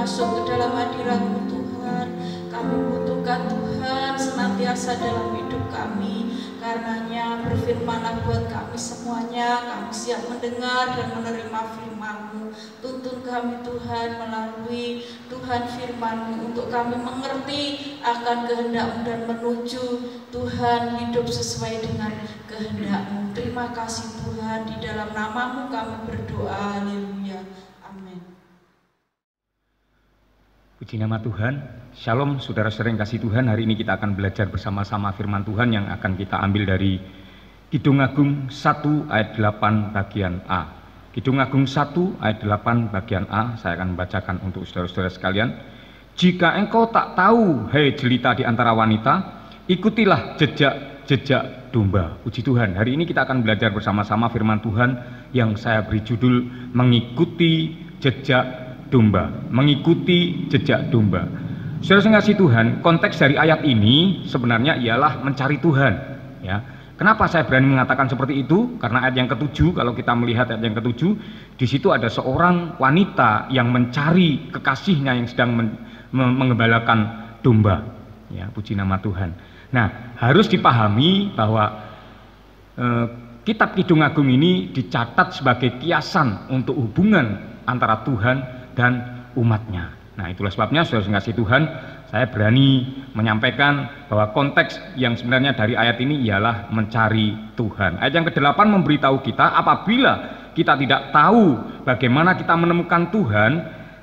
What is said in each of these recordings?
masuk ke dalam hadirat-Mu Tuhan. Kami butuhkan Tuhan senantiasa dalam hidup kami. Karenanya berfirman-Lah buat kami semuanya, kami siap mendengar dan menerima firman-Mu. Tuntun kami Tuhan melalui Tuhan firman-Mu untuk kami mengerti akan kehendak-Mu dan menuju Tuhan hidup sesuai dengan kehendak-Mu. Terima kasih Tuhan, di dalam nama-Mu kami berdoa. Haleluya. Amin. Puji nama Tuhan. Shalom saudara-saudara yang kasih Tuhan. Hari ini kita akan belajar bersama-sama firman Tuhan yang akan kita ambil dari Kidung Agung 1 ayat 8 bagian A. Kidung Agung 1 ayat 8 bagian A, saya akan membacakan untuk saudara-saudara sekalian. Jika engkau tak tahu, hei jelita di antara wanita, ikutilah jejak-jejak domba. Puji Tuhan, hari ini kita akan belajar bersama-sama firman Tuhan yang saya beri judul mengikuti jejak domba. Mengikuti jejak domba. Saudara yang kasih Tuhan, konteks dari ayat ini sebenarnya ialah mencari Tuhan. Ya, kenapa saya berani mengatakan seperti itu? Karena ayat yang ketujuh, kalau kita melihat ayat yang ketujuh, di situ ada seorang wanita yang mencari kekasihnya yang sedang mengembalakan domba. Ya, puji nama Tuhan. Nah, harus dipahami bahwa kitab Kidung Agung ini dicatat sebagai kiasan untuk hubungan antara Tuhan dan umatnya. Nah, itulah sebabnya saudara kasih Tuhan, saya berani menyampaikan bahwa konteks yang sebenarnya dari ayat ini ialah mencari Tuhan. Ayat yang ke-8 memberitahu kita apabila kita tidak tahu bagaimana kita menemukan Tuhan,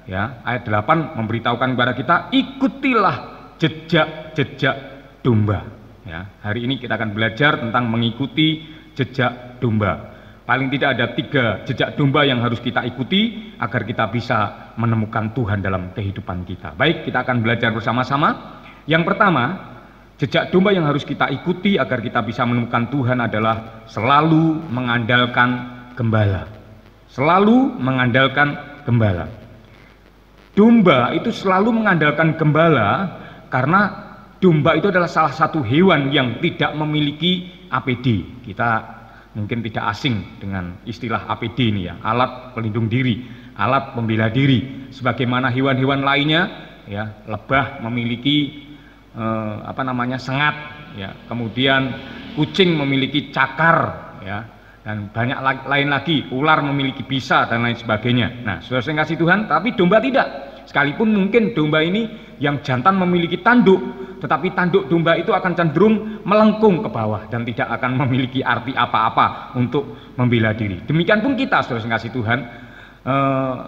ya, ayat 8 memberitahukan kepada kita, ikutilah jejak-jejak domba. Ya, hari ini kita akan belajar tentang mengikuti jejak domba. Paling tidak ada 3 jejak domba yang harus kita ikuti agar kita bisa menemukan Tuhan dalam kehidupan kita. Baik, kita akan belajar bersama-sama. Yang pertama, jejak domba yang harus kita ikuti agar kita bisa menemukan Tuhan adalah selalu mengandalkan gembala. Selalu mengandalkan gembala. Domba itu selalu mengandalkan gembala karena domba itu adalah salah satu hewan yang tidak memiliki APD. Kita mungkin tidak asing dengan istilah APD ini ya, alat pelindung diri, alat pembela diri. Sebagaimana hewan-hewan lainnya, ya, lebah memiliki sengat, ya, kemudian kucing memiliki cakar, ya, dan banyak lain lagi, ular memiliki bisa dan lain sebagainya. Nah, saudara yang kasih Tuhan, tapi domba tidak. Sekalipun mungkin domba ini yang jantan memiliki tanduk, tetapi tanduk domba itu akan cenderung melengkung ke bawah dan tidak akan memiliki arti apa-apa untuk membela diri. Demikian pun kita, saudara yang kasih Tuhan,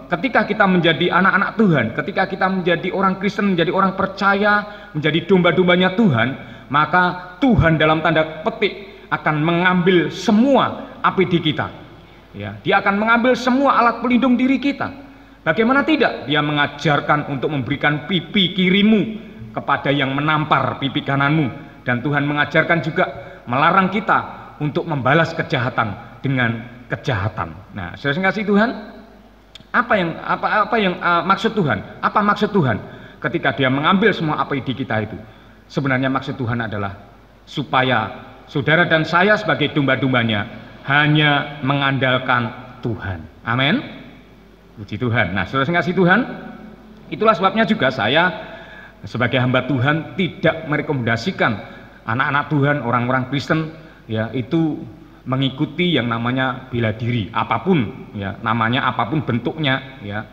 ketika kita menjadi anak-anak Tuhan, ketika kita menjadi orang Kristen, menjadi orang percaya, menjadi domba-dombanya Tuhan, maka Tuhan dalam tanda petik akan mengambil semua APD kita. Ya, Dia akan mengambil semua alat pelindung diri kita. Bagaimana tidak? Dia mengajarkan untuk memberikan pipi kirimu kepada yang menampar pipi kananmu. Dan Tuhan mengajarkan juga melarang kita untuk membalas kejahatan dengan kejahatan. Nah, saudara kasih Tuhan, apa yang maksud Tuhan? Apa maksud Tuhan ketika Dia mengambil semua APD kita itu? Sebenarnya maksud Tuhan adalah supaya saudara dan saya sebagai domba-dombanya hanya mengandalkan Tuhan. Amin. Puji Tuhan. Nah, saudara yang kasih Tuhan, itulah sebabnya juga saya sebagai hamba Tuhan tidak merekomendasikan anak-anak Tuhan, orang-orang Kristen, ya, itu mengikuti yang namanya bela diri, apapun, ya, namanya apapun bentuknya, ya.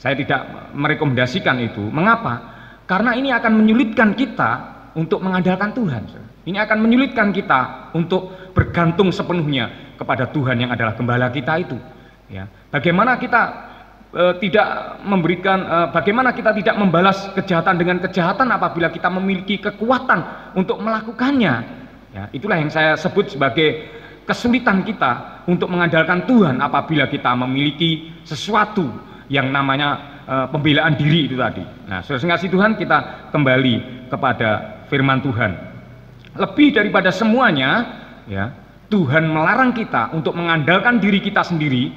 Saya tidak merekomendasikan itu. Mengapa? Karena ini akan menyulitkan kita untuk mengandalkan Tuhan. Ini akan menyulitkan kita untuk bergantung sepenuhnya kepada Tuhan yang adalah gembala kita itu. Ya. Bagaimana kita bagaimana kita tidak membalas kejahatan dengan kejahatan apabila kita memiliki kekuatan untuk melakukannya. Ya, itulah yang saya sebut sebagai kesulitan kita untuk mengandalkan Tuhan apabila kita memiliki sesuatu yang namanya pembelaan diri itu tadi. Nah, saudara kasih Tuhan, kita kembali kepada firman Tuhan. Lebih daripada semuanya, ya, Tuhan melarang kita untuk mengandalkan diri kita sendiri,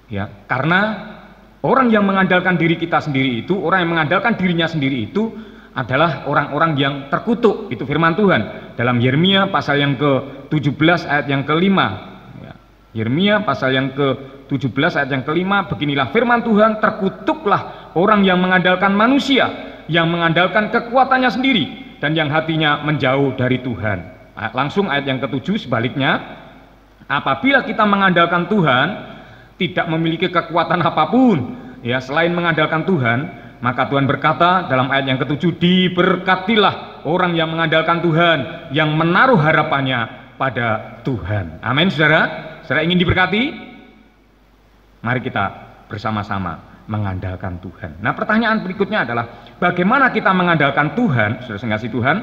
ya, karena orang yang mengandalkan diri kita sendiri itu, orang yang mengandalkan dirinya sendiri itu adalah orang-orang yang terkutuk. Itu firman Tuhan dalam Yeremia pasal yang ke-17 ayat yang ke-5. Ya. Yeremia pasal yang ke-17 ayat yang ke-5, beginilah firman Tuhan, terkutuklah orang yang mengandalkan manusia, yang mengandalkan kekuatannya sendiri, dan yang hatinya menjauh dari Tuhan. Langsung ayat yang ke-7 sebaliknya, apabila kita mengandalkan Tuhan, tidak memiliki kekuatan apapun ya selain mengandalkan Tuhan, maka Tuhan berkata dalam ayat yang ke-7, diberkatilah orang yang mengandalkan Tuhan, yang menaruh harapannya pada Tuhan. Amin, saudara. Saudara ingin diberkati? Mari kita bersama-sama mengandalkan Tuhan. Nah, pertanyaan berikutnya adalah bagaimana kita mengandalkan Tuhan? Saudara mengasihi Tuhan,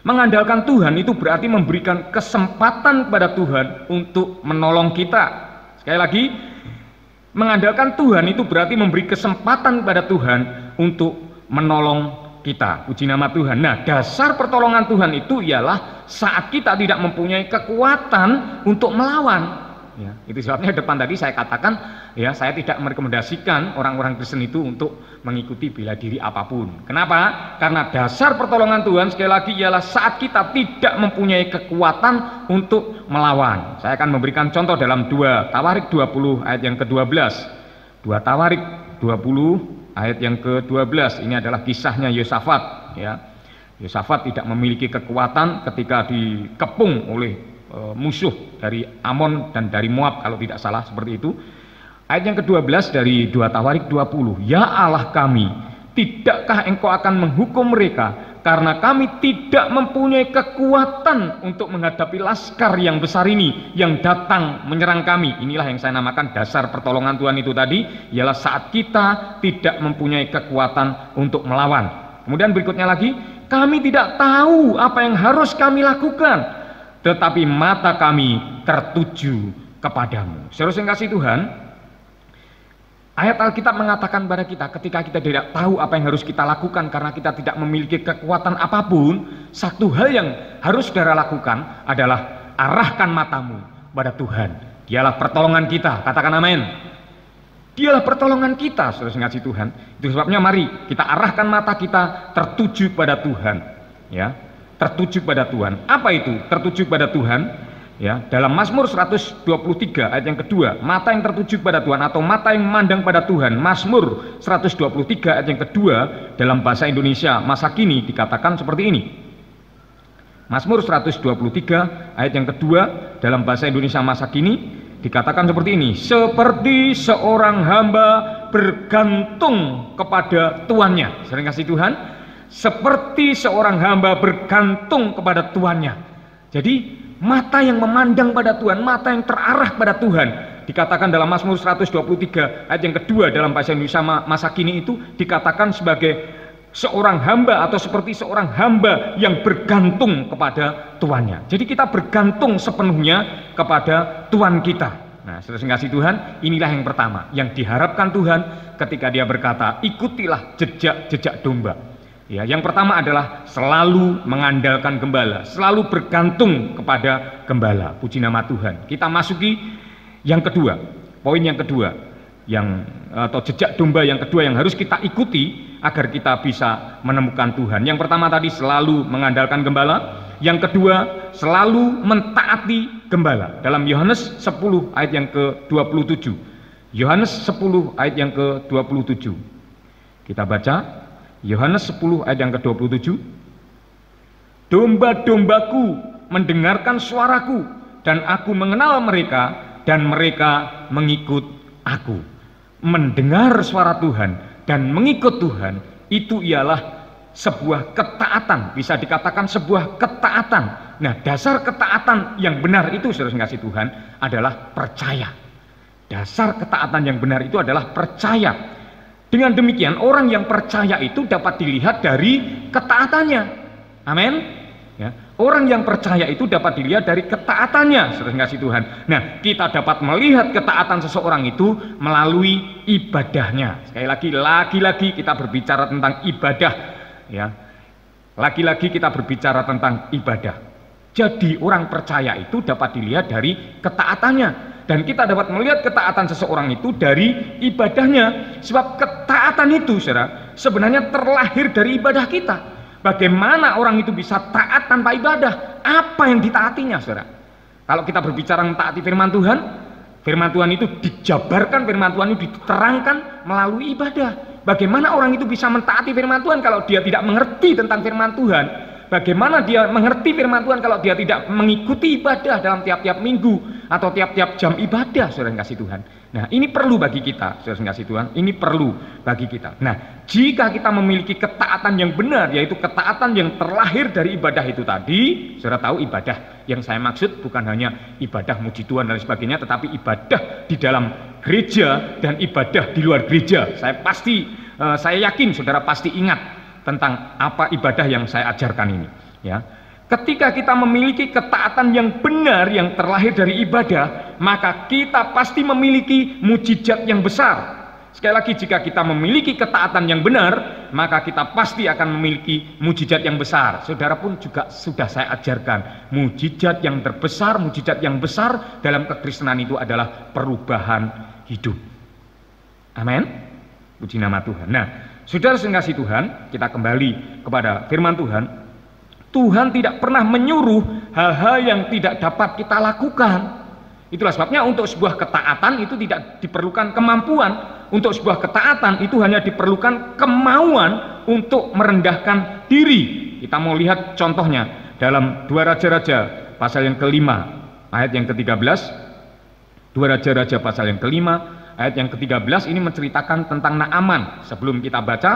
mengandalkan Tuhan itu berarti memberikan kesempatan kepada Tuhan untuk menolong kita. Sekali lagi, mengandalkan Tuhan itu berarti memberi kesempatan kepada Tuhan untuk menolong kita. Puji nama Tuhan. Nah, dasar pertolongan Tuhan itu ialah saat kita tidak mempunyai kekuatan untuk melawan. Ya, itu sebabnya depan tadi saya katakan, ya, saya tidak merekomendasikan orang-orang Kristen itu untuk mengikuti bela diri apapun. Kenapa? Karena dasar pertolongan Tuhan sekali lagi ialah saat kita tidak mempunyai kekuatan untuk melawan. Saya akan memberikan contoh dalam 2 Tawarik 20 ayat yang ke-12. 2 Tawarik 20 ayat yang ke-12. Ini adalah kisahnya Yosafat, ya. Yosafat tidak memiliki kekuatan ketika dikepung oleh musuh dari Amon dan dari Moab, kalau tidak salah seperti itu. Ayat yang ke-12 dari 2 Tawarik 20, ya Allah kami, tidakkah engkau akan menghukum mereka, karena kami tidak mempunyai kekuatan untuk menghadapi laskar yang besar ini yang datang menyerang kami. Inilah yang saya namakan dasar pertolongan Tuhan itu tadi, ialah saat kita tidak mempunyai kekuatan untuk melawan. Kemudian berikutnya lagi, kami tidak tahu apa yang harus kami lakukan, tetapi mata kami tertuju kepadamu. Saudara yang kasih Tuhan, ayat Alkitab mengatakan kepada kita, ketika kita tidak tahu apa yang harus kita lakukan karena kita tidak memiliki kekuatan apapun, satu hal yang harus saudara lakukan adalah arahkan matamu pada Tuhan. Dialah pertolongan kita. Katakan amin. Dialah pertolongan kita, saudara yang kasih Tuhan. Itu sebabnya mari kita arahkan mata kita tertuju pada Tuhan, ya. Tertuju pada Tuhan. Apa itu tertuju pada Tuhan? Ya, dalam Mazmur 123 ayat yang kedua, mata yang tertuju pada Tuhan atau mata yang memandang pada Tuhan. Mazmur 123 ayat yang kedua dalam bahasa Indonesia masa kini dikatakan seperti ini. Mazmur 123 ayat yang kedua dalam bahasa Indonesia masa kini dikatakan seperti ini. Seperti seorang hamba bergantung kepada tuannya. Sering kasih Tuhan. Seperti seorang hamba bergantung kepada tuannya. Jadi mata yang memandang pada Tuhan, mata yang terarah pada Tuhan, dikatakan dalam Mazmur 123 ayat yang kedua dalam bahasa Indonesia masa kini itu dikatakan sebagai seorang hamba atau seperti seorang hamba yang bergantung kepada tuannya. Jadi kita bergantung sepenuhnya kepada Tuhan kita. Nah, saudara kasih Tuhan, inilah yang pertama yang diharapkan Tuhan ketika Dia berkata, ikutilah jejak-jejak domba. Ya, yang pertama adalah selalu mengandalkan gembala, selalu bergantung kepada gembala. Puji nama Tuhan. Kita masuki yang kedua, poin yang kedua, atau jejak domba yang kedua yang harus kita ikuti agar kita bisa menemukan Tuhan. Yang pertama tadi selalu mengandalkan gembala, yang kedua selalu mentaati gembala. Dalam Yohanes 10 ayat yang ke-27. Yohanes 10 ayat yang ke-27. Kita baca Yohanes 10 ayat yang ke-27. Domba-dombaku mendengarkan suaraku, dan aku mengenal mereka, dan mereka mengikut aku. Mendengar suara Tuhan dan mengikut Tuhan, itu ialah sebuah ketaatan, bisa dikatakan sebuah ketaatan. Nah, dasar ketaatan yang benar itu, saudara kasih Tuhan, adalah percaya. Dasar ketaatan yang benar itu adalah percaya. Dengan demikian orang yang percaya itu dapat dilihat dari ketaatannya. Amin. Ya. Orang yang percaya itu dapat dilihat dari ketaatannya, saudara kasih Tuhan. Nah, kita dapat melihat ketaatan seseorang itu melalui ibadahnya. Sekali lagi kita berbicara tentang ibadah, ya. Lagi-lagi kita berbicara tentang ibadah. Jadi orang percaya itu dapat dilihat dari ketaatannya. Dan kita dapat melihat ketaatan seseorang itu dari ibadahnya. Sebab ketaatan itu, saudara, sebenarnya terlahir dari ibadah kita. Bagaimana orang itu bisa taat tanpa ibadah? Apa yang ditaatinya, saudara? Kalau kita berbicara mentaati firman Firman Tuhan itu dijabarkan, firman Tuhan itu diterangkan melalui ibadah. Bagaimana orang itu bisa mentaati firman Tuhan kalau dia tidak mengerti tentang firman Tuhan? Bagaimana dia mengerti firman Tuhan kalau dia tidak mengikuti ibadah dalam tiap-tiap minggu atau tiap-tiap jam ibadah, saudara yang kasih Tuhan? Nah, ini perlu bagi kita, saudara yang kasih Tuhan, ini perlu bagi kita. Nah, jika kita memiliki ketaatan yang benar, yaitu ketaatan yang terlahir dari ibadah itu tadi, saudara tahu ibadah yang saya maksud bukan hanya ibadah muji Tuhan dan sebagainya, tetapi ibadah di dalam gereja dan ibadah di luar gereja. Saya yakin saudara pasti ingat tentang apa ibadah yang saya ajarkan ini, ya. Ketika kita memiliki ketaatan yang benar yang terlahir dari ibadah, maka kita pasti memiliki mujizat yang besar. Sekali lagi, jika kita memiliki ketaatan yang benar, maka kita pasti akan memiliki mujizat yang besar. Saudara pun juga sudah saya ajarkan, mujizat yang terbesar, mujizat yang besar dalam kekristenan itu adalah perubahan hidup. Amin. Puji nama Tuhan. Nah, saudara yang kasih Tuhan, kita kembali kepada firman Tuhan. Tuhan tidak pernah menyuruh hal-hal yang tidak dapat kita lakukan. Itulah sebabnya untuk sebuah ketaatan itu tidak diperlukan kemampuan. Untuk sebuah ketaatan itu hanya diperlukan kemauan untuk merendahkan diri. Kita mau lihat contohnya dalam 2 Raja-Raja pasal yang kelima ayat yang ke-13. 2 Raja-Raja pasal yang kelima ayat yang ke-13 ini menceritakan tentang Naaman. Sebelum kita baca,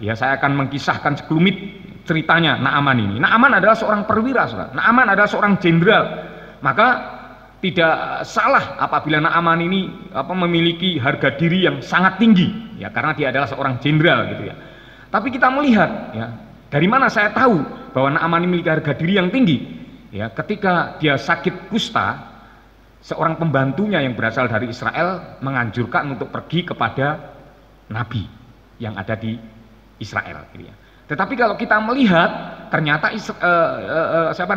ya saya akan mengkisahkan sekelumit ceritanya Naaman ini. Naaman adalah seorang perwira, saudara. Naaman adalah seorang jenderal. Maka tidak salah apabila Naaman ini memiliki harga diri yang sangat tinggi, ya, karena dia adalah seorang jenderal gitu ya. Tapi kita melihat, ya, dari mana saya tahu bahwa Naaman ini memiliki harga diri yang tinggi? Ya, ketika dia sakit kusta, seorang pembantunya yang berasal dari Israel menganjurkan untuk pergi kepada nabi yang ada di Israel gitu ya. Tetapi kalau kita melihat ternyata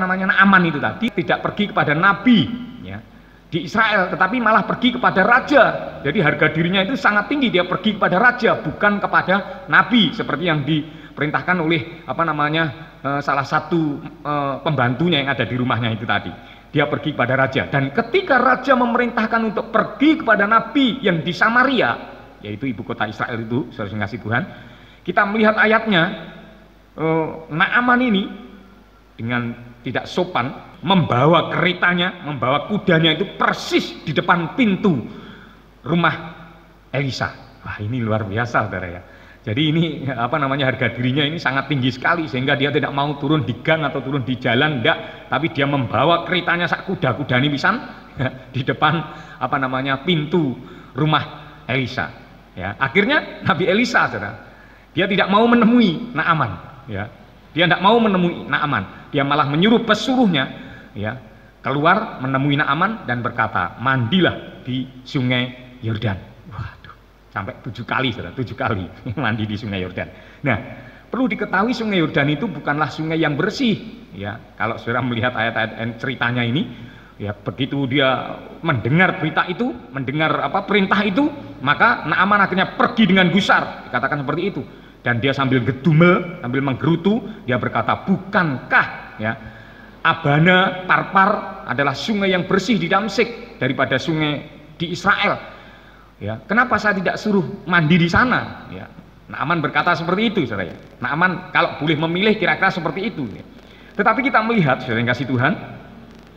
Naaman itu tadi tidak pergi kepada nabi ya, di Israel, tetapi malah pergi kepada raja. Jadi harga dirinya itu sangat tinggi, dia pergi kepada raja bukan kepada nabi seperti yang diperintahkan oleh salah satu pembantunya yang ada di rumahnya itu tadi. Dia pergi kepada raja, dan ketika raja memerintahkan untuk pergi kepada nabi yang di Samaria, yaitu ibu kota Israel itu, saudara kasih Tuhan, kita melihat ayatnya. Naaman ini dengan tidak sopan membawa keretanya, membawa kudanya itu persis di depan pintu rumah Elisa. Wah, ini luar biasa, saudara ya. Jadi ini harga dirinya ini sangat tinggi sekali sehingga dia tidak mau turun di gang atau turun di jalan, enggak, tapi dia membawa keretanya sak kuda ini pisan di depan pintu rumah Elisa. Ya, akhirnya Nabi Elisa, saudara, dia tidak mau menemui Naaman. Ya, dia tidak mau menemui Naaman. Dia malah menyuruh pesuruhnya, ya, keluar menemui Naaman dan berkata, mandilah di sungai Yordan. Waduh, sampai 7 kali, saudara, 7 kali mandi di sungai Yordan. Nah, perlu diketahui sungai Yordan itu bukanlah sungai yang bersih. Ya, kalau saudara melihat ayat-ayat ceritanya ini, ya, begitu dia mendengar berita itu, mendengar perintah itu, maka Naaman akhirnya pergi dengan gusar, dikatakan seperti itu. Dan dia sambil gedumel, sambil menggerutu, dia berkata, bukankah ya Abana Parpar adalah sungai yang bersih di Damsyik daripada sungai di Israel? Ya, kenapa saya tidak suruh mandi di sana? Ya, Naaman berkata seperti itu, saudara. Naaman kalau boleh memilih kira-kira seperti itu. Ya. Tetapi kita melihat, saudara yang kasih Tuhan,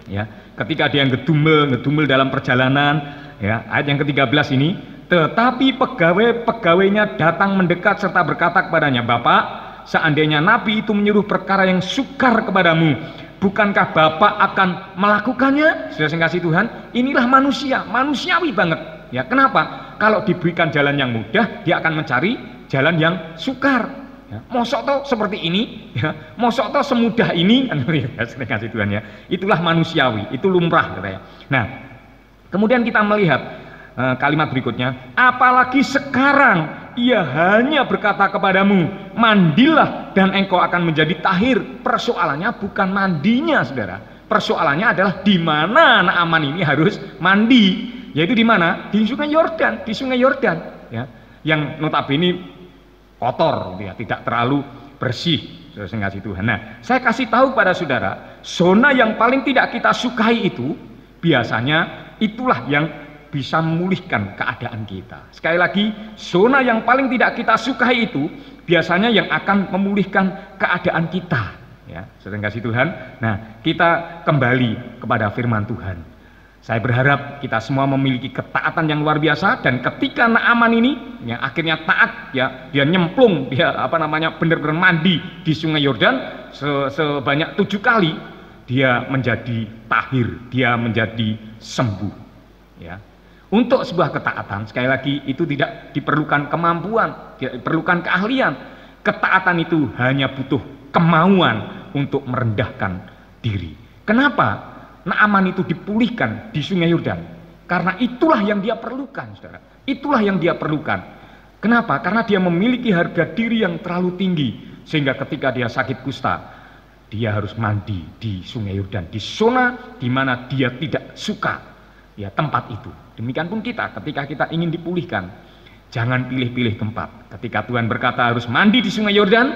ya, ketika dia ngedumel dalam perjalanan, ya, ayat yang ke-13 ini. Tetapi pegawai-pegawainya datang mendekat serta berkata kepadanya, Bapak, seandainya nabi itu menyuruh perkara yang sukar kepadamu, bukankah Bapak akan melakukannya? Sudah saya kasih Tuhan, inilah manusiawi banget. Ya, kenapa? Kalau diberikan jalan yang mudah, dia akan mencari jalan yang sukar. Ya, mosok toh seperti ini, ya, mosok toh semudah ini, saya kasih Tuhan ya. Itulah manusiawi, itu lumrah, katanya. Nah, kemudian kita melihat kalimat berikutnya, apalagi sekarang ia hanya berkata kepadamu, mandilah dan engkau akan menjadi tahir. Persoalannya bukan mandinya, saudara. Persoalannya adalah di mana Naaman ini harus mandi, yaitu di mana? Di Sungai Yordan, ya, yang notabene kotor, ya, tidak terlalu bersih. Saya kasih Tuhan. Nah, saya kasih tahu pada saudara, zona yang paling tidak kita sukai itu biasanya itulah yang bisa memulihkan keadaan kita. Sekali lagi, zona yang paling tidak kita sukai itu biasanya yang akan memulihkan keadaan kita. Ya, saudara kasih Tuhan. Nah, kita kembali kepada firman Tuhan. Saya berharap kita semua memiliki ketaatan yang luar biasa, dan ketika Naaman ini yang akhirnya taat, ya, dia nyemplung, dia benar-benar mandi di Sungai Yordan sebanyak 7 kali, dia menjadi tahir, dia menjadi sembuh. Ya. Untuk sebuah ketaatan, sekali lagi, itu tidak diperlukan kemampuan, tidak diperlukan keahlian. Ketaatan itu hanya butuh kemauan untuk merendahkan diri. Kenapa Naaman itu dipulihkan di Sungai Yordan? Karena itulah yang dia perlukan, saudara. Itulah yang dia perlukan. Kenapa? Karena dia memiliki harga diri yang terlalu tinggi, sehingga ketika dia sakit kusta, dia harus mandi di Sungai Yordan, di zona di mana dia tidak suka, ya, tempat itu. Demikian pun kita, ketika kita ingin dipulihkan, jangan pilih-pilih tempat. Ketika Tuhan berkata harus mandi di Sungai Yordan,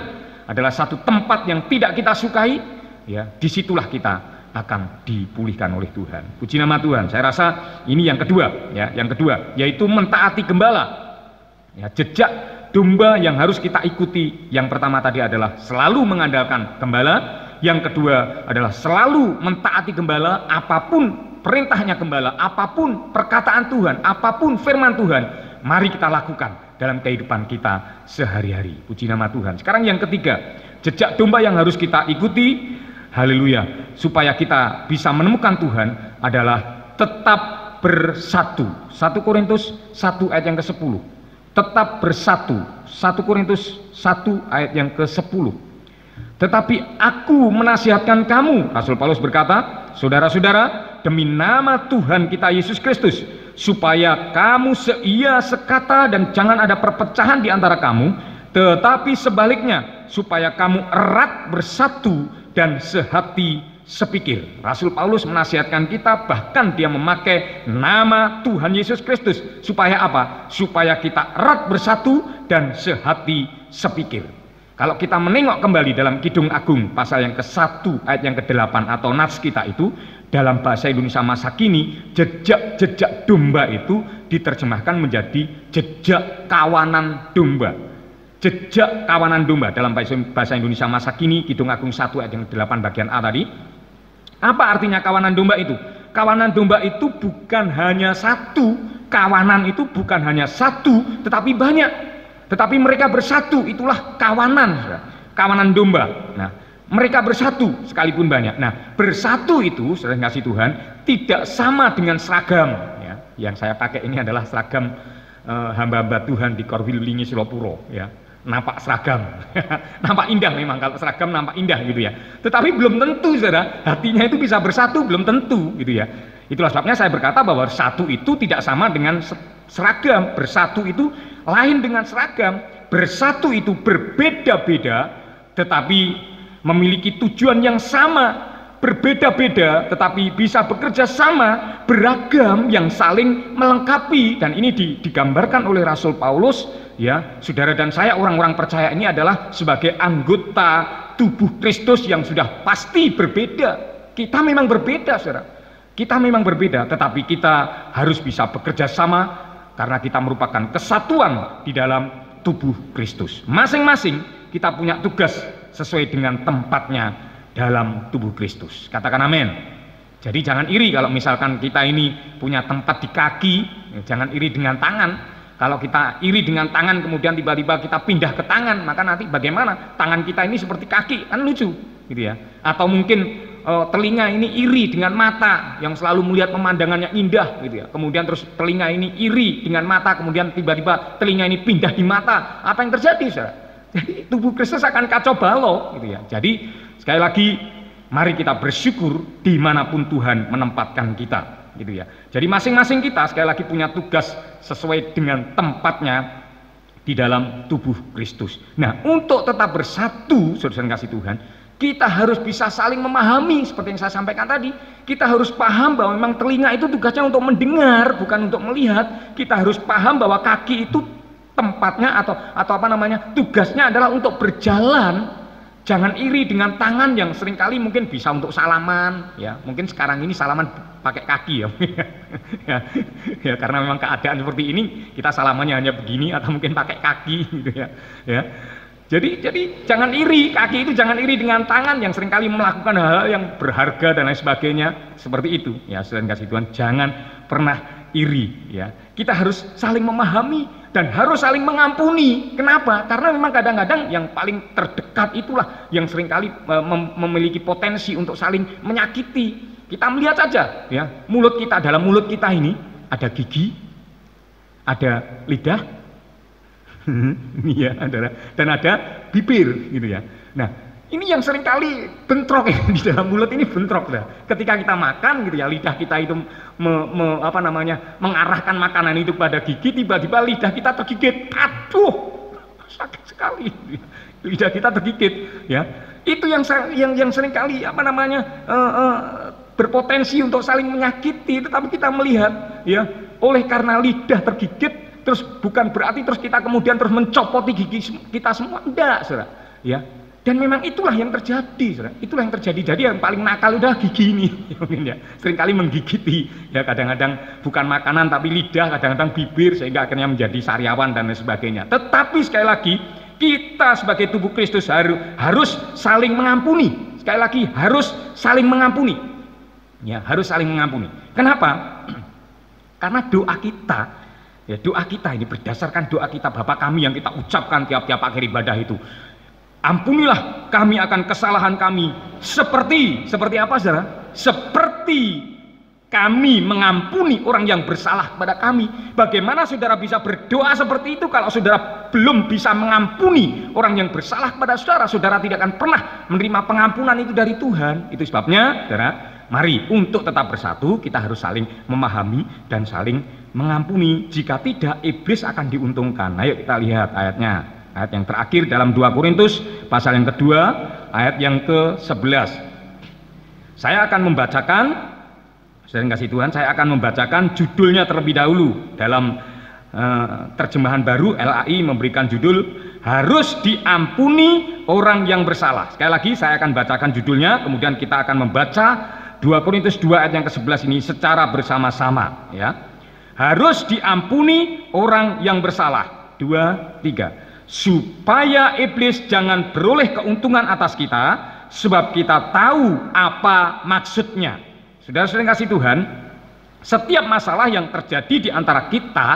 adalah satu tempat yang tidak kita sukai, ya, disitulah kita akan dipulihkan oleh Tuhan. Puji nama Tuhan. Saya rasa ini yang kedua, ya, yang kedua, yaitu mentaati gembala. Ya, jejak domba yang harus kita ikuti. Yang pertama tadi adalah selalu mengandalkan gembala. Yang kedua adalah selalu mentaati gembala, apapun perintahnya gembala, apapun perkataan Tuhan, apapun firman Tuhan, mari kita lakukan dalam kehidupan kita sehari-hari. Puji nama Tuhan. Sekarang yang ketiga, jejak domba yang harus kita ikuti, haleluya, supaya kita bisa menemukan Tuhan adalah tetap bersatu. 1 Korintus 1 ayat yang ke-10. Tetap bersatu. 1 Korintus 1 ayat yang ke-10. Tetapi aku menasihatkan kamu, Rasul Paulus berkata, saudara-saudara, demi nama Tuhan kita Yesus Kristus, supaya kamu seia sekata dan jangan ada perpecahan di antara kamu, tetapi sebaliknya, supaya kamu erat bersatu dan sehati sepikir. Rasul Paulus menasihatkan kita, bahkan dia memakai nama Tuhan Yesus Kristus. Supaya apa? Supaya kita erat bersatu dan sehati sepikir. Kalau kita menengok kembali dalam Kidung Agung pasal yang ke-1 ayat yang ke-8 atau nats kita itu, dalam bahasa Indonesia masa kini, jejak-jejak domba itu diterjemahkan menjadi jejak kawanan domba. Jejak kawanan domba dalam bahasa Indonesia masa kini, Kidung Agung 1 ayat yang ke-8 bagian A tadi. Apa artinya kawanan domba itu? Kawanan domba itu bukan hanya satu, kawanan itu bukan hanya satu, tetapi banyak. Tetapi mereka bersatu, itulah kawanan, kawanan domba. Nah, mereka bersatu sekalipun banyak. Nah, bersatu itu, saudara kasih Tuhan, tidak sama dengan seragam. Ya. Yang saya pakai ini adalah seragam hamba-hamba Tuhan di Korwil Lingi Silopuro. Ya. Nampak seragam, nampak indah memang, kalau seragam nampak indah gitu ya. Tetapi belum tentu, saudara, hatinya itu bisa bersatu, belum tentu gitu ya. Itulah sebabnya saya berkata bahwa satu itu tidak sama dengan seragam. Bersatu itu lain dengan seragam. Bersatu itu berbeda-beda, tetapi memiliki tujuan yang sama. Berbeda-beda, tetapi bisa bekerja sama, beragam yang saling melengkapi. Dan ini digambarkan oleh Rasul Paulus, ya, saudara dan saya orang-orang percaya ini adalah sebagai anggota tubuh Kristus yang sudah pasti berbeda. Kita memang berbeda, saudara. Kita memang berbeda, tetapi kita harus bisa bekerja sama karena kita merupakan kesatuan di dalam tubuh Kristus. Masing-masing kita punya tugas sesuai dengan tempatnya dalam tubuh Kristus. Katakan amin. Jadi jangan iri kalau misalkan kita ini punya tempat di kaki, jangan iri dengan tangan. Kalau kita iri dengan tangan kemudian tiba-tiba kita pindah ke tangan, maka nanti bagaimana? Tangan kita ini seperti kaki, kan lucu gitu ya. Atau mungkin telinga ini iri dengan mata yang selalu melihat pemandangannya indah gitu ya. Kemudian terus telinga ini iri dengan mata, kemudian tiba-tiba telinga ini pindah di mata. Apa yang terjadi, saudara? Jadi tubuh Kristus akan kacau balau gitu ya. Jadi sekali lagi mari kita bersyukur dimanapun Tuhan menempatkan kita gitu ya. Jadi masing-masing kita sekali lagi punya tugas sesuai dengan tempatnya di dalam tubuh Kristus. Nah, untuk tetap bersatu, saudara kasih Tuhan, kita harus bisa saling memahami seperti yang saya sampaikan tadi. Kita harus paham bahwa memang telinga itu tugasnya untuk mendengar, bukan untuk melihat. Kita harus paham bahwa kaki itu tempatnya atau tugasnya adalah untuk berjalan. Jangan iri dengan tangan yang seringkali mungkin bisa untuk salaman, ya. Mungkin sekarang ini salaman pakai kaki ya. Ya, karena memang keadaan seperti ini kita salamannya hanya begini atau mungkin pakai kaki gitu ya. Ya. Jadi jangan iri, kaki itu jangan iri dengan tangan yang seringkali melakukan hal-hal yang berharga dan lain sebagainya seperti itu. Ya, saudara kasih Tuhan, jangan pernah iri ya. Kita harus saling memahami dan harus saling mengampuni. Kenapa? Karena memang kadang-kadang yang paling terdekat itulah yang seringkali memiliki potensi untuk saling menyakiti. Kita melihat saja ya, dalam mulut kita ini ada gigi, ada lidah, ya, dan ada bibir gitu ya. Nah, ini yang seringkali bentrok ya, di dalam mulut ini bentrok dah. Ketika kita makan gitu ya, lidah kita itu mengarahkan makanan itu pada gigi, tiba-tiba lidah kita tergigit. Aduh, sakit sekali. Lidah kita tergigit ya. Itu yang seringkali berpotensi untuk saling menyakiti, tetapi kita melihat ya, oleh karena lidah tergigit terus bukan berarti terus kita kemudian terus mencopoti gigi kita semua, enggak, saudara ya. Dan memang itulah yang terjadi, saudara. Itulah yang terjadi. Jadi yang paling nakal udah gigi ini mungkin ya, seringkali menggigiti ya, kadang-kadang bukan makanan tapi lidah, kadang-kadang bibir, sehingga akhirnya menjadi sariawan dan lain sebagainya. Tetapi sekali lagi kita sebagai tubuh Kristus harus saling mengampuni. Sekali lagi harus saling mengampuni ya, harus saling mengampuni. Kenapa? Karena doa kita ini berdasarkan doa kita Bapa kami yang kita ucapkan tiap-tiap akhir ibadah itu. Ampunilah kami akan kesalahan kami seperti apa, saudara? Seperti kami mengampuni orang yang bersalah kepada kami. Bagaimana saudara bisa berdoa seperti itu kalau saudara belum bisa mengampuni orang yang bersalah kepada saudara? Saudara tidak akan pernah menerima pengampunan itu dari Tuhan. Itu sebabnya, saudara, mari untuk tetap bersatu kita harus saling memahami dan saling mengampuni. Jika tidak, iblis akan diuntungkan. Ayo kita lihat ayatnya. Ayat yang terakhir dalam 2 Korintus pasal yang kedua ayat yang ke-11. Saya akan membacakan, saudara kasih Tuhan, saya akan membacakan judulnya terlebih dahulu. Dalam terjemahan baru LAI memberikan judul harus diampuni orang yang bersalah. Sekali lagi saya akan bacakan judulnya, kemudian kita akan membaca 2 Korintus 2 ayat yang ke-11 ini secara bersama-sama ya. Harus diampuni orang yang bersalah. 2, 3. Supaya iblis jangan beroleh keuntungan atas kita, sebab kita tahu apa maksudnya. Saudara-saudara kasih Tuhan, setiap masalah yang terjadi di antara kita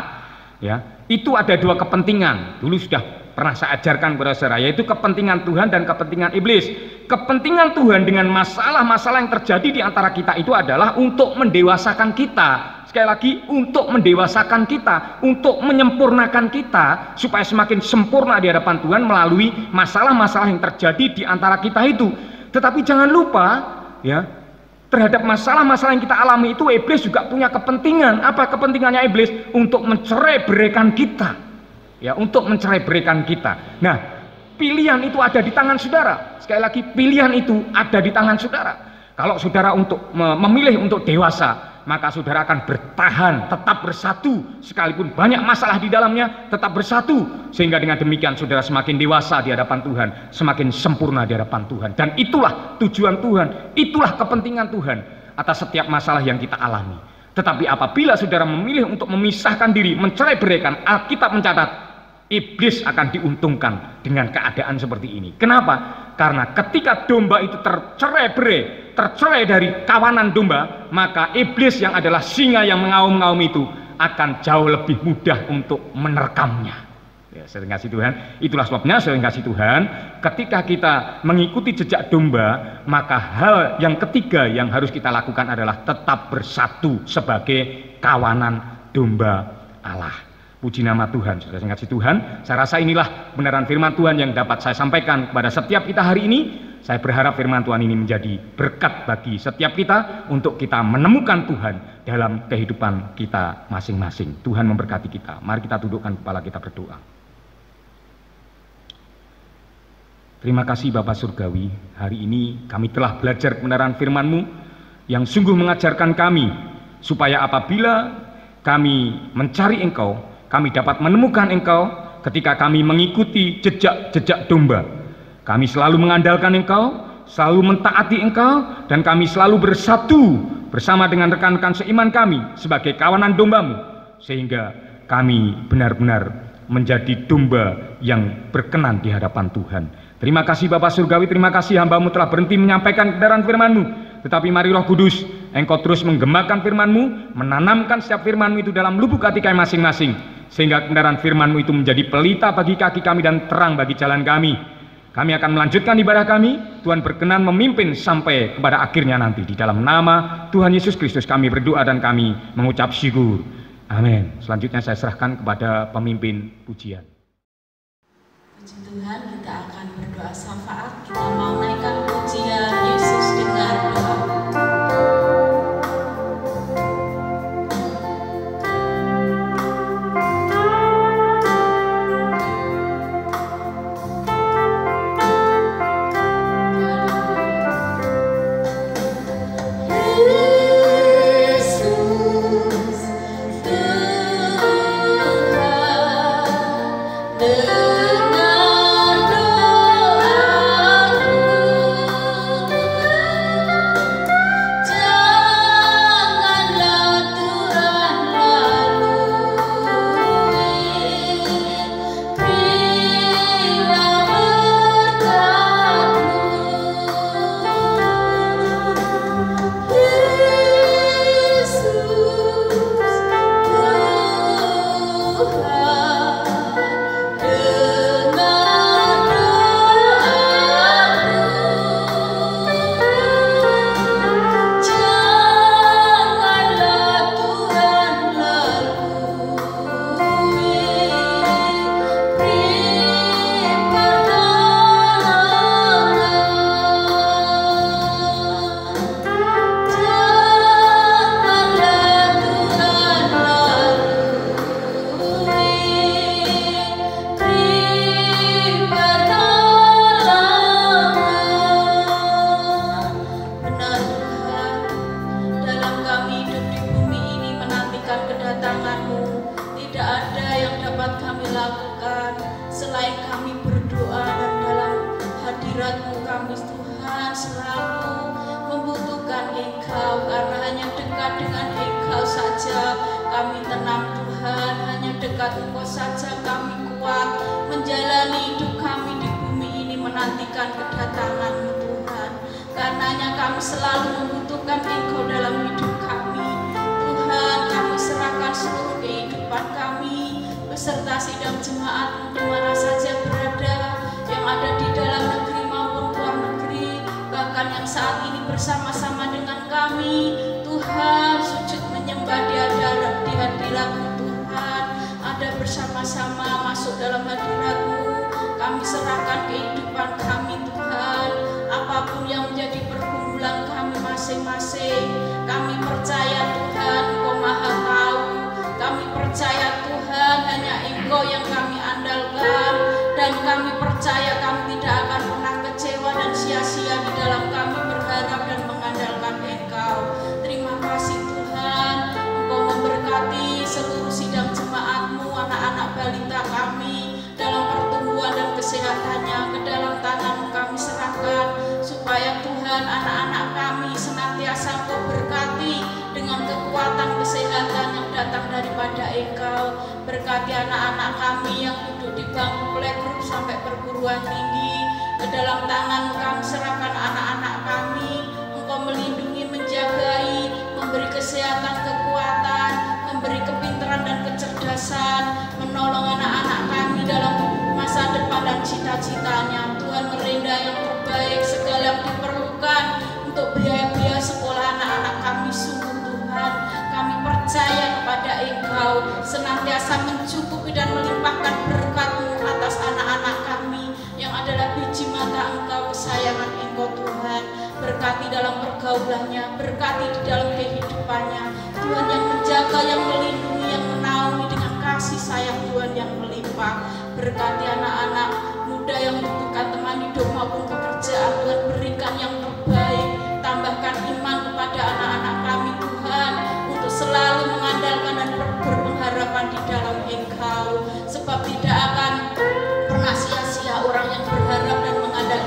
ya, itu ada dua kepentingan. Dulu sudah pernah saya ajarkan kepada saudara, yaitu kepentingan Tuhan dan kepentingan iblis. Kepentingan Tuhan dengan masalah-masalah yang terjadi di antara kita itu adalah untuk mendewasakan kita. Sekali lagi, untuk mendewasakan kita, untuk menyempurnakan kita supaya semakin sempurna di hadapan Tuhan melalui masalah-masalah yang terjadi di antara kita itu. Tetapi jangan lupa ya, terhadap masalah-masalah yang kita alami itu iblis juga punya kepentingan. Apa kepentingannya iblis? Untuk mencerai-beraikan kita. Ya, untuk mencerai-beraikan kita. Nah, pilihan itu ada di tangan saudara. Sekali lagi, pilihan itu ada di tangan saudara. Kalau saudara untuk memilih untuk dewasa, maka saudara akan bertahan, tetap bersatu, sekalipun banyak masalah di dalamnya, tetap bersatu, sehingga dengan demikian saudara semakin dewasa di hadapan Tuhan, semakin sempurna di hadapan Tuhan. Dan itulah tujuan Tuhan, itulah kepentingan Tuhan atas setiap masalah yang kita alami. Tetapi apabila saudara memilih untuk memisahkan diri, mencerai-beraikan, Alkitab mencatat iblis akan diuntungkan dengan keadaan seperti ini. Kenapa? Karena ketika domba itu tercerai dari kawanan domba, maka iblis yang adalah singa yang mengaum-ngaum itu akan jauh lebih mudah untuk menerkamnya. Ya, saudara kasih Tuhan, itulah sebabnya saudara kasih Tuhan, ketika kita mengikuti jejak domba, maka hal yang ketiga yang harus kita lakukan adalah tetap bersatu sebagai kawanan domba Allah. Puji nama Tuhan, saudara kasih Tuhan. Saya rasa inilah benaran firman Tuhan yang dapat saya sampaikan kepada setiap kita hari ini. Saya berharap firman Tuhan ini menjadi berkat bagi setiap kita untuk kita menemukan Tuhan dalam kehidupan kita masing-masing. Tuhan memberkati kita. Mari kita dudukkan kepala kita berdoa. Terima kasih Bapa Surgawi, hari ini kami telah belajar kebenaran firman-Mu yang sungguh mengajarkan kami supaya apabila kami mencari Engkau, kami dapat menemukan Engkau ketika kami mengikuti jejak-jejak domba. Kami selalu mengandalkan Engkau, selalu mentaati Engkau, dan kami selalu bersatu bersama dengan rekan-rekan seiman kami sebagai kawanan domba-Mu, sehingga kami benar-benar menjadi domba yang berkenan di hadapan Tuhan. Terima kasih Bapa Surgawi, terima kasih hamba-Mu telah berhenti menyampaikan kebenaran firman-Mu. Tetapi mari Roh Kudus, Engkau terus menggemakan firman-Mu, menanamkan setiap firman-Mu itu dalam lubuk hati kami masing-masing, sehingga kebenaran firman-Mu itu menjadi pelita bagi kaki kami dan terang bagi jalan kami. Kami akan melanjutkan ibadah kami, Tuhan berkenan memimpin sampai kepada akhirnya nanti. Di dalam nama Tuhan Yesus Kristus kami berdoa dan kami mengucap syukur. Amin. Selanjutnya saya serahkan kepada pemimpin pujian. Puji Tuhan, kita akan berdoa syafaat. Kita mau naikkan pujian Yesus dengar doa. Berkati anak-anak kami yang duduk di bangku playgroup sampai perguruan tinggi. Ke dalam tangan kami serahkan anak-anak kami. Engkau melindungi, menjagai, memberi kesehatan, kekuatan, memberi kepintaran dan kecerdasan, menolong anak-anak kami dalam masa depan dan cita-citanya. Tuhan merendah yang terbaik, segala yang diperlukan untuk biaya-biaya sekolah anak-anak kami. Sungguh Tuhan, kami percaya kepada Engkau senantiasa mencukupi dan melimpahkan berkat-Mu atas anak-anak kami yang adalah biji mata Engkau, kesayangan Engkau Tuhan. Berkati dalam pergaulannya, berkati di dalam kehidupannya. Tuhan yang menjaga, yang melindungi, yang menaungi dengan kasih sayang Tuhan yang melimpah. Berkati anak-anak muda yang membutuhkan teman hidup maupun pekerjaan. Tuhan berikan yang terbaik. Tambahkan iman kepada anak-anak kami Tuhan, untuk selalu mengandalkan dan berpengharapan di dalam Engkau. Sebab tidak akan pernah sia-sia orang yang berharap dan mengandalkan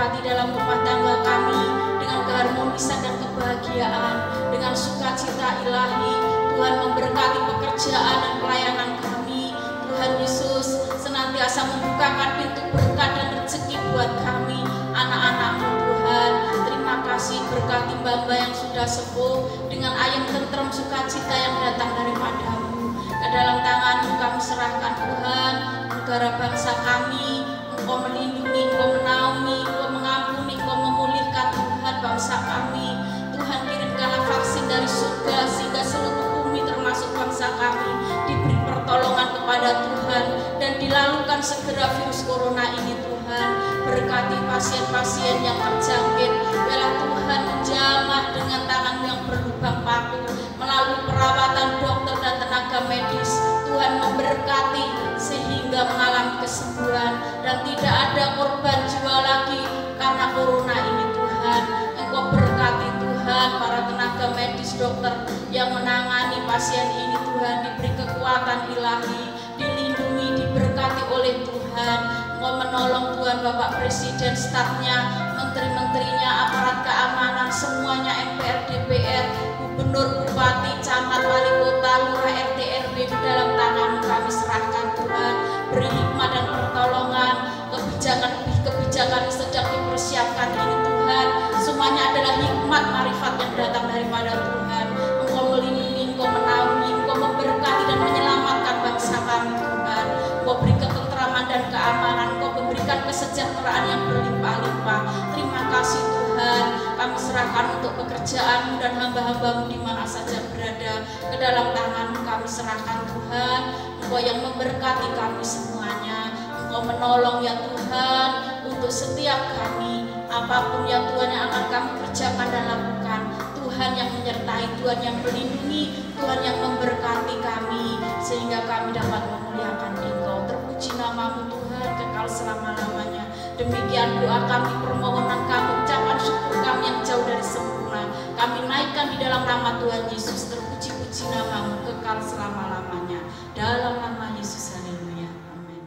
berkati dalam rumah tangga kami dengan keharmonisan dan kebahagiaan, dengan sukacita ilahi. Tuhan memberkati pekerjaan dan pelayanan kami. Tuhan Yesus senantiasa membukakan pintu berkat dan rezeki buat kami, anak-anak-Mu Tuhan. Terima kasih, berkati Mbak-mbak yang sudah sepuh dengan ayam tentrem sukacita yang datang daripada-Mu. Ke dalam tangan-Mu kami serahkan Tuhan, negara bangsa kami. Engkau melindungi, Engkau menaungi, Engkau mengampuni, Engkau memulihkan Tuhan bangsa kami. Tuhan kirimkanlah vaksin dari surga sehingga seluruh bumi termasuk bangsa kami diberi pertolongan kepada Tuhan dan dilalukan segera virus corona ini Tuhan. Berkati pasien-pasien yang terjangkit, biarlah Tuhan menjamah dengan tangan yang berlubang paku melalui perawatan dokter dan tenaga medis. Tuhan memberkati sehingga mengalami kesembuhan dan tidak ada korban jiwa lagi karena corona ini Tuhan. Engkau berkati Tuhan para tenaga medis dokter yang menangani pasien ini Tuhan, diberi kekuatan ilahi, dilindungi, diberkati oleh Tuhan. Engkau menolong Tuhan Bapak Presiden, stafnya, menteri-menterinya, aparat keamanan, semuanya, MPR, DPR, gubernur, bupati, camat, wali kota, lurah, RT, RW, di dalam tangan-Mu kami serahkan Tuhan. Beri hikmat dan pertolongan, kebijakan yang sedang dipersiapkan ini Tuhan. Semuanya adalah hikmat marifat yang datang daripada Tuhan. Engkau melindungi, Engkau menaungi, Engkau memberkati dan menyelamatkan bangsa kami Tuhan. Engkau beri ketentraman dan keamanan, Engkau memberikan kesejahteraan yang berlimpah-limpah. Terima kasih Tuhan, kami serahkan untuk pekerjaan-Mu dan hamba-hamba-Mu di mana saja berada. Ke dalam tangan-Mu kami serahkan Tuhan. Engkau yang memberkati kami semuanya. Engkau menolong ya Tuhan untuk setiap kami. Apapun ya Tuhan yang akan kami kerjakan dan lakukan, Tuhan yang menyertai, Tuhan yang melindungi, Tuhan yang memberkati kami sehingga kami dapat memuliakan Engkau. Terpuji nama-Mu Tuhan kekal selama-lamanya. Demikian doa kami, permohonan kami, ucapan syukur kami yang jauh dari sempurna, kami naikkan di dalam nama Tuhan Yesus. Terpuji-puji nama-Mu kekal selama-lamanya. Dalam nama Yesus, haleluya, amin.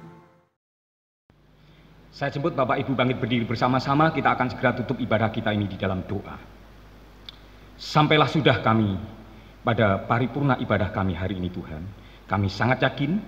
Saya jemput Bapak Ibu bangkit berdiri bersama-sama, kita akan segera tutup ibadah kita ini di dalam doa. Sampailah sudah kami pada paripurna ibadah kami hari ini Tuhan. Kami sangat yakin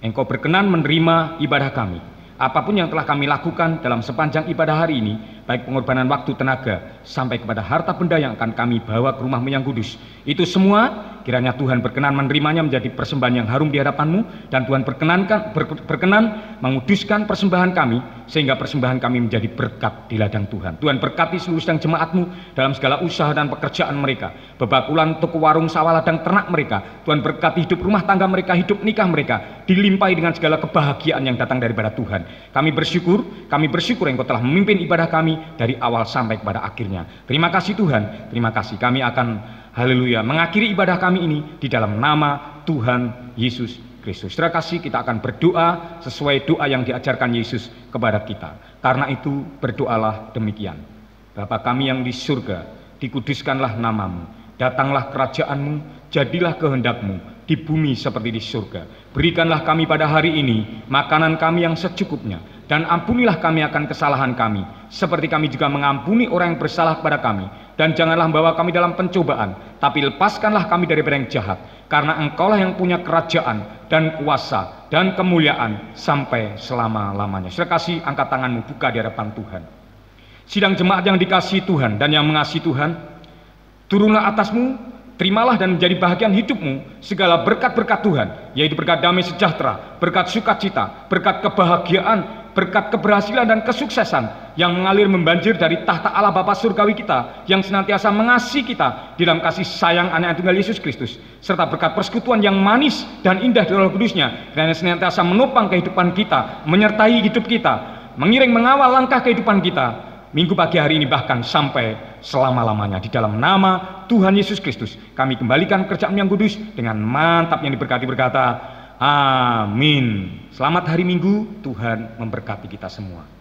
Engkau berkenan menerima ibadah kami. Apapun yang telah kami lakukan dalam sepanjang ibadah hari ini, baik pengorbanan waktu, tenaga, sampai kepada harta benda yang akan kami bawa ke rumah-Mu yang kudus, itu semua kiranya Tuhan berkenan menerimanya menjadi persembahan yang harum di hadapan-Mu, dan Tuhan berkenan menguduskan persembahan kami, sehingga persembahan kami menjadi berkat di ladang Tuhan. Tuhan berkati seluruh sedang jemaat-Mu dalam segala usaha dan pekerjaan mereka, bebakulan, toko, warung, sawah, ladang, ternak mereka. Tuhan berkati hidup rumah tangga mereka, hidup nikah mereka, dilimpahi dengan segala kebahagiaan yang datang daripada Tuhan. Kami bersyukur Engkau telah memimpin ibadah kami dari awal sampai kepada akhirnya. Terima kasih Tuhan, terima kasih. Kami akan haleluya mengakhiri ibadah kami ini di dalam nama Tuhan Yesus Kristus. Terima kasih, kita akan berdoa sesuai doa yang diajarkan Yesus kepada kita. Karena itu berdoalah demikian. Bapa kami yang di surga, dikuduskanlah nama-Mu, datanglah kerajaan-Mu, jadilah kehendak-Mu di bumi seperti di surga. Berikanlah kami pada hari ini makanan kami yang secukupnya, dan ampunilah kami akan kesalahan kami, seperti kami juga mengampuni orang yang bersalah kepada kami. Dan janganlah membawa kami dalam pencobaan, tapi lepaskanlah kami daripada yang jahat, karena Engkaulah yang punya kerajaan dan kuasa dan kemuliaan sampai selama-lamanya. Saudara kasih, angkat tanganmu, buka di hadapan Tuhan. Sidang jemaat yang dikasihi Tuhan dan yang mengasihi Tuhan, turunlah atasmu, terimalah dan menjadi bahagian hidupmu segala berkat-berkat Tuhan, yaitu berkat damai sejahtera, berkat sukacita, berkat kebahagiaan, berkat keberhasilan dan kesuksesan yang mengalir membanjir dari tahta Allah Bapa surgawi kita, yang senantiasa mengasihi kita di dalam kasih sayang anak tunggal Yesus Kristus, serta berkat persekutuan yang manis dan indah di Roh Kudusnya, dan yang senantiasa menopang kehidupan kita, menyertai hidup kita, mengiring mengawal langkah kehidupan kita minggu pagi hari ini bahkan sampai selama-lamanya. Di dalam nama Tuhan Yesus Kristus kami kembalikan kerjaan yang kudus dengan mantap yang diberkati, berkata amin. Selamat hari Minggu, Tuhan memberkati kita semua.